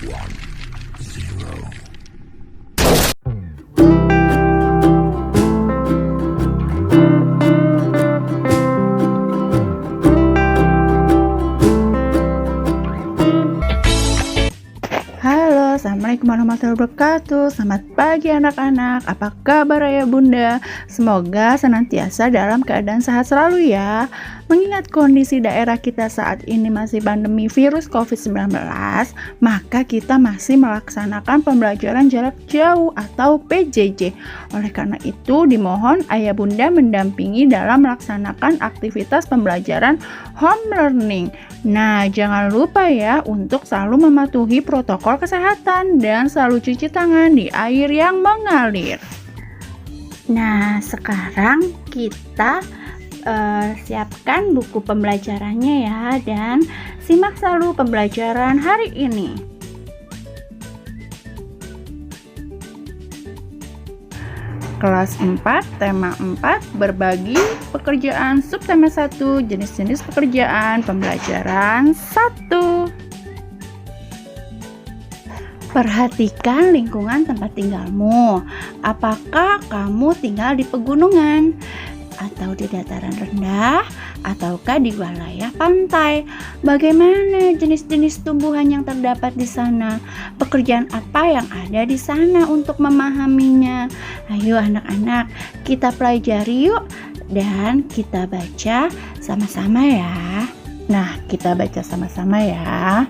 Halo, assalamualaikum warahmatullahi wabarakatuh. Selamat pagi anak-anak. Apa kabar ayah bunda? Semoga senantiasa dalam keadaan sehat selalu ya. Mengingat kondisi daerah kita saat ini masih pandemi virus COVID-19, maka kita masih melaksanakan pembelajaran jarak jauh atau PJJ. Oleh karena itu, dimohon ayah bunda mendampingi dalam melaksanakan aktivitas pembelajaran home learning. Nah, jangan lupa ya untuk selalu mematuhi protokol kesehatan dan selalu cuci tangan di air yang mengalir. Nah, sekarang kita siapkan buku pembelajarannya ya, dan simak selalu pembelajaran hari ini. Kelas 4, tema 4, berbagi pekerjaan, subtema 1, jenis-jenis pekerjaan, pembelajaran 1. Perhatikan lingkungan tempat tinggalmu. Apakah kamu tinggal di pegunungan, atau di dataran rendah, ataukah di wilayah pantai? Bagaimana jenis-jenis tumbuhan yang terdapat di sana? Pekerjaan apa yang ada di sana untuk memahaminya? Ayo anak-anak, kita pelajari yuk dan kita baca sama-sama ya. Nah, kita baca sama-sama ya.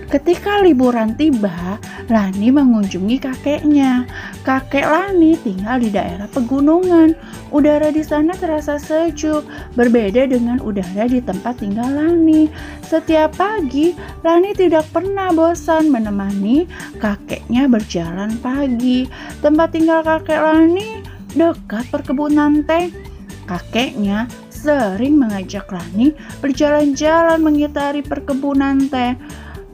Ketika liburan tiba, Lani mengunjungi kakeknya. Kakek Lani tinggal di daerah pegunungan. Udara di sana terasa sejuk, berbeda dengan udara di tempat tinggal Lani. Setiap pagi, Lani tidak pernah bosan menemani kakeknya berjalan pagi. Tempat tinggal kakek Lani dekat perkebunan teh. Kakeknya sering mengajak Lani berjalan-jalan mengitari perkebunan teh.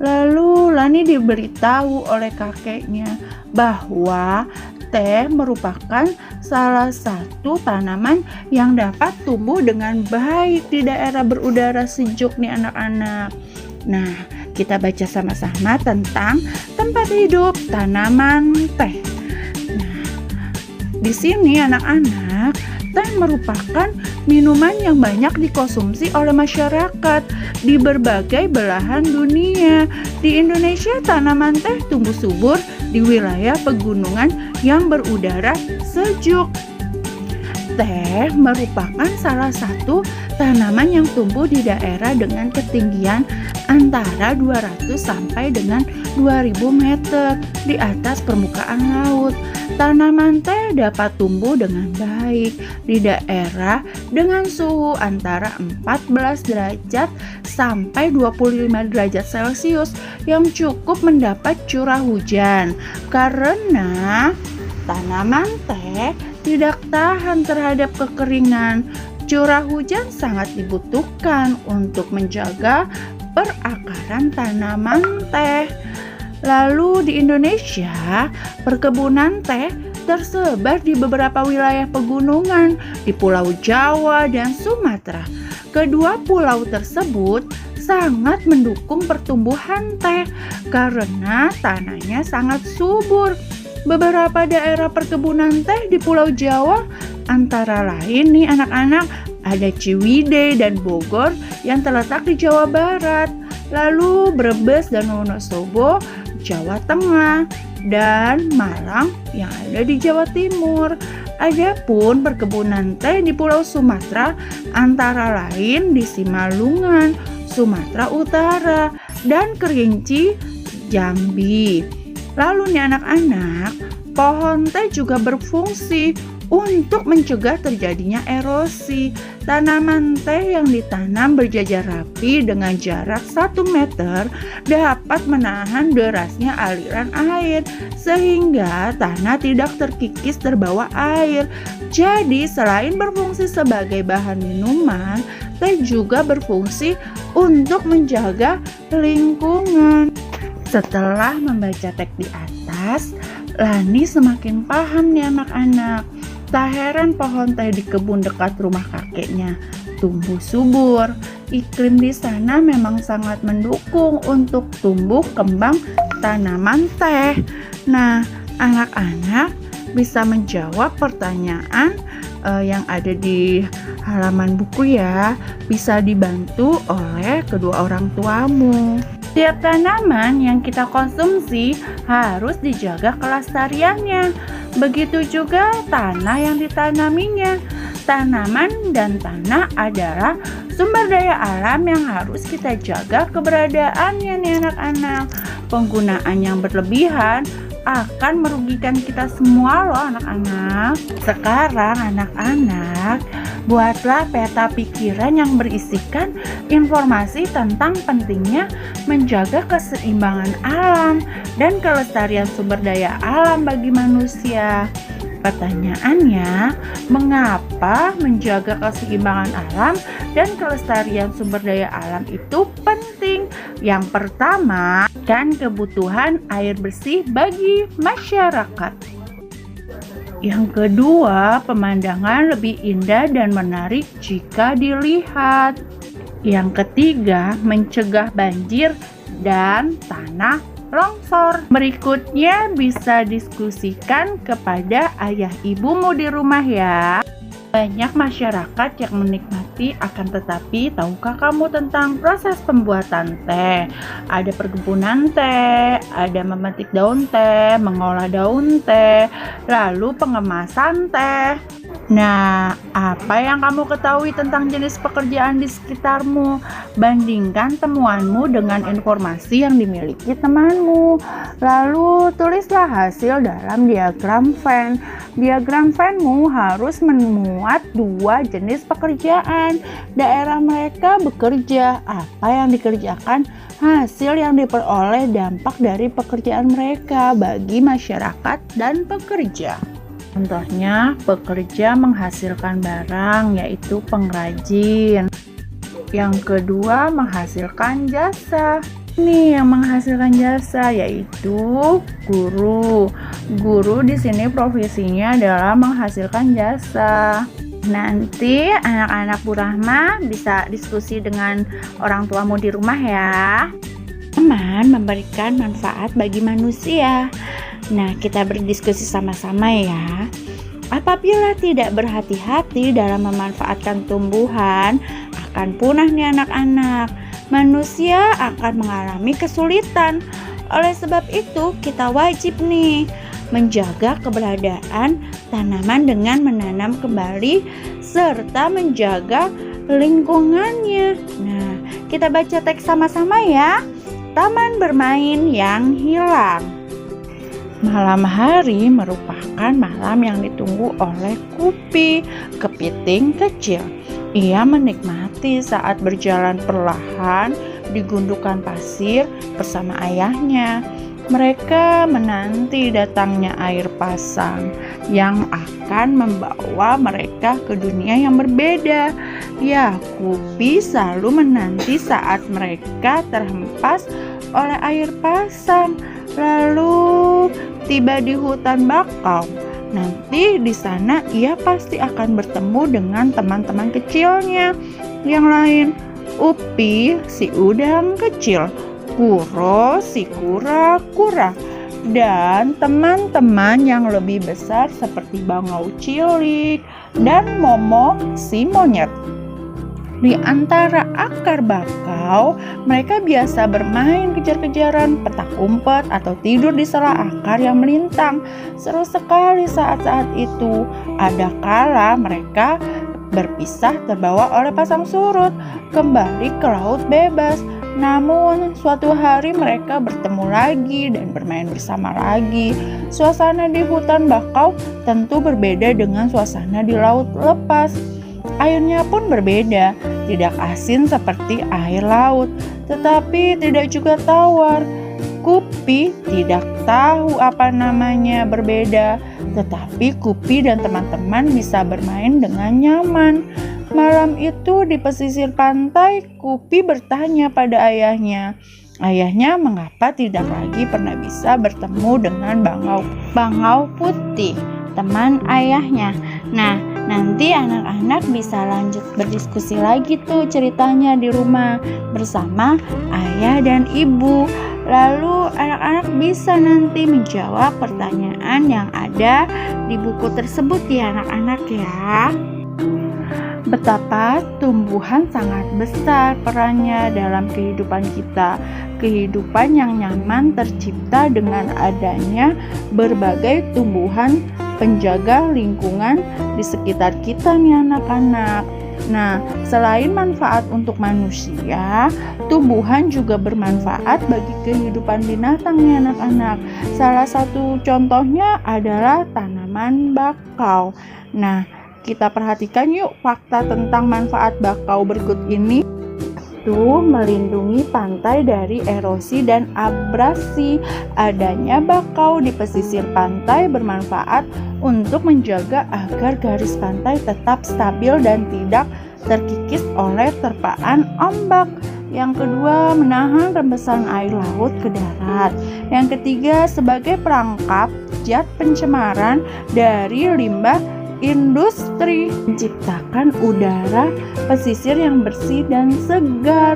Lalu Lani diberitahu oleh kakeknya bahwa teh merupakan salah satu tanaman yang dapat tumbuh dengan baik di daerah berudara sejuk nih anak-anak. Nah, kita baca sama-sama tentang tempat hidup tanaman teh. Nah, di sini anak-anak, teh merupakan minuman yang banyak dikonsumsi oleh masyarakat di berbagai belahan dunia. Di Indonesia, tanaman teh tumbuh subur di wilayah pegunungan yang berudara sejuk. Teh merupakan salah satu tanaman yang tumbuh di daerah dengan ketinggian antara 200 sampai dengan 2000 meter di atas permukaan laut. Tanaman teh dapat tumbuh dengan baik di daerah dengan suhu antara 14 derajat sampai 25 derajat Celcius yang cukup mendapat curah hujan. Karena tanaman teh tidak tahan terhadap kekeringan, curah hujan sangat dibutuhkan untuk menjaga perakaran tanaman teh. Lalu di Indonesia, perkebunan teh tersebar di beberapa wilayah pegunungan di Pulau Jawa dan Sumatera. Kedua pulau tersebut sangat mendukung pertumbuhan teh karena tanahnya sangat subur. Beberapa daerah perkebunan teh di Pulau Jawa antara lain nih anak-anak, ada Ciwidey dan Bogor yang terletak di Jawa Barat. Lalu Brebes dan Wonosobo, Jawa Tengah, dan Malang yang ada di Jawa Timur. Adapun perkebunan teh di Pulau Sumatera antara lain di Simalungun, Sumatera Utara, dan Kerinci, Jambi. Lalu nih anak-anak, pohon teh juga berfungsi untuk mencegah terjadinya erosi. Tanaman teh yang ditanam berjajar rapi dengan jarak 1 meter dapat menahan derasnya aliran air sehingga tanah tidak terkikis terbawa air. Jadi selain berfungsi sebagai bahan minuman, teh juga berfungsi untuk menjaga lingkungan. Setelah membaca teks di atas, Lani semakin paham nih anak-anak. Tak heran pohon teh di kebun dekat rumah kakeknya tumbuh subur. iklim di sana memang sangat mendukung untuk tumbuh kembang tanaman teh. Nah, anak-anak bisa menjawab pertanyaan yang ada di halaman buku ya. Bisa dibantu oleh kedua orang tuamu. Setiap tanaman yang kita konsumsi harus dijaga kelestariannya. Begitu juga tanah yang ditanaminya. Tanaman dan tanah adalah sumber daya alam yang harus kita jaga keberadaannya nih anak-anak. Penggunaan yang berlebihan akan merugikan kita semua loh anak-anak. Sekarang anak-anak, buatlah peta pikiran yang berisikan informasi tentang pentingnya menjaga keseimbangan alam dan kelestarian sumber daya alam bagi manusia. Pertanyaannya, mengapa menjaga keseimbangan alam dan kelestarian sumber daya alam itu penting? Yang pertama, kan kebutuhan air bersih bagi masyarakat. Yang kedua, pemandangan lebih indah dan menarik jika dilihat. Yang ketiga, mencegah banjir dan tanah longsor. Berikutnya bisa diskusikan kepada ayah ibumu di rumah ya. Banyak masyarakat yang menikmati, akan tetapi tahukah kamu tentang proses pembuatan teh? Ada perkebunan teh, ada memetik daun teh, mengolah daun teh, lalu pengemasan teh. Nah, apa yang kamu ketahui tentang jenis pekerjaan di sekitarmu? Bandingkan temuanmu dengan informasi yang dimiliki temanmu. Lalu tulislah hasil dalam diagram Venn. Diagram Venn-mu harus memuat dua jenis pekerjaan. Daerah mereka bekerja, apa yang dikerjakan, hasil yang diperoleh, dampak dari pekerjaan mereka bagi masyarakat dan pekerja. Contohnya, pekerja menghasilkan barang, yaitu pengrajin. Yang kedua, menghasilkan jasa. Ini yang menghasilkan jasa, yaitu guru. Guru di sini profesinya adalah menghasilkan jasa. Nanti anak-anak Bu Rahma bisa diskusi dengan orang tuamu di rumah ya. Teman memberikan manfaat bagi manusia. Nah, kita berdiskusi sama-sama ya. Apabila tidak berhati-hati dalam memanfaatkan tumbuhan, akan punah nih anak-anak. Manusia akan mengalami kesulitan. Oleh sebab itu, kita wajib nih menjaga keberadaan tanaman dengan menanam kembali serta menjaga lingkungannya. Nah, kita baca teks sama-sama ya. Taman bermain yang hilang. Malam hari merupakan malam yang ditunggu oleh Kupi, kepiting kecil. Ia menikmati saat berjalan perlahan di gundukan pasir bersama ayahnya. Mereka menanti datangnya air pasang yang akan membawa mereka ke dunia yang berbeda. Ya, Kupi selalu menanti saat mereka terhempas oleh air pasang. Lalu tiba di hutan bakau. Nanti di sana ia pasti akan bertemu dengan teman-teman kecilnya yang lain. Upi, si udang kecil, Kuro, si kura-kura, dan teman-teman yang lebih besar seperti bangau cilik dan Momo, si monyet. Di antara akar bakau, mereka biasa bermain kejar-kejaran, petak umpet, atau tidur di sela akar yang melintang. Seru sekali saat-saat itu. Ada kala mereka berpisah terbawa oleh pasang surut, kembali ke laut bebas. Namun, suatu hari mereka bertemu lagi dan bermain bersama lagi. Suasana di hutan bakau tentu berbeda dengan suasana di laut lepas. Airnya pun berbeda, tidak asin seperti air laut, tetapi tidak juga tawar. Kupi tidak tahu apa namanya berbeda, tetapi Kupi dan teman-teman bisa bermain dengan nyaman. Malam itu di pesisir pantai, Kupi bertanya pada ayahnya. Ayahnya mengapa tidak lagi pernah bisa bertemu dengan bangau putih, teman ayahnya. Nah, Nanti anak-anak bisa lanjut berdiskusi lagi tuh ceritanya di rumah bersama ayah dan ibu. Lalu anak-anak bisa nanti menjawab pertanyaan yang ada di buku tersebut ya anak-anak ya. Betapa tumbuhan sangat besar perannya dalam kehidupan kita. Kehidupan yang nyaman tercipta dengan adanya berbagai tumbuhan penjaga lingkungan di sekitar kita nih anak-anak. Nah, selain manfaat untuk manusia, tumbuhan juga bermanfaat bagi kehidupan binatang nih anak-anak. Salah satu contohnya adalah tanaman bakau. Nah, kita perhatikan yuk fakta tentang manfaat bakau berikut ini. Itu melindungi pantai dari erosi dan abrasi. Adanya bakau di pesisir pantai bermanfaat untuk menjaga agar garis pantai tetap stabil dan tidak terkikis oleh terpaan ombak. Yang kedua, menahan rembesan air laut ke darat. Yang ketiga, sebagai perangkap zat pencemaran dari limbah industri, menciptakan udara pesisir yang bersih dan segar.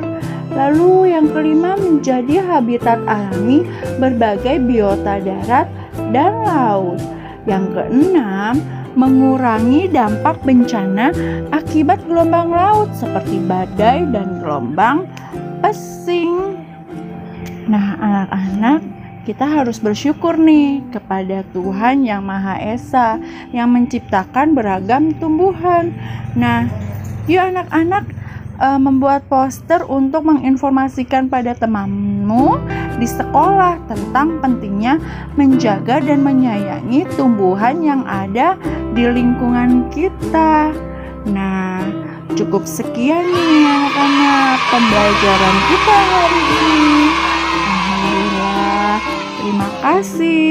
Lalu yang kelima, menjadi habitat alami berbagai biota darat dan laut. Yang keenam, mengurangi dampak bencana akibat gelombang laut seperti badai dan gelombang pesing. Nah, anak-anak, kita harus bersyukur nih kepada Tuhan Yang Maha Esa yang menciptakan beragam tumbuhan. Nah, yuk anak-anak membuat poster untuk menginformasikan pada temanmu di sekolah tentang pentingnya menjaga dan menyayangi tumbuhan yang ada di lingkungan kita. Nah, cukup sekian nih anak-anak pembelajaran kita hari ini. Alhamdulillah, terima kasih.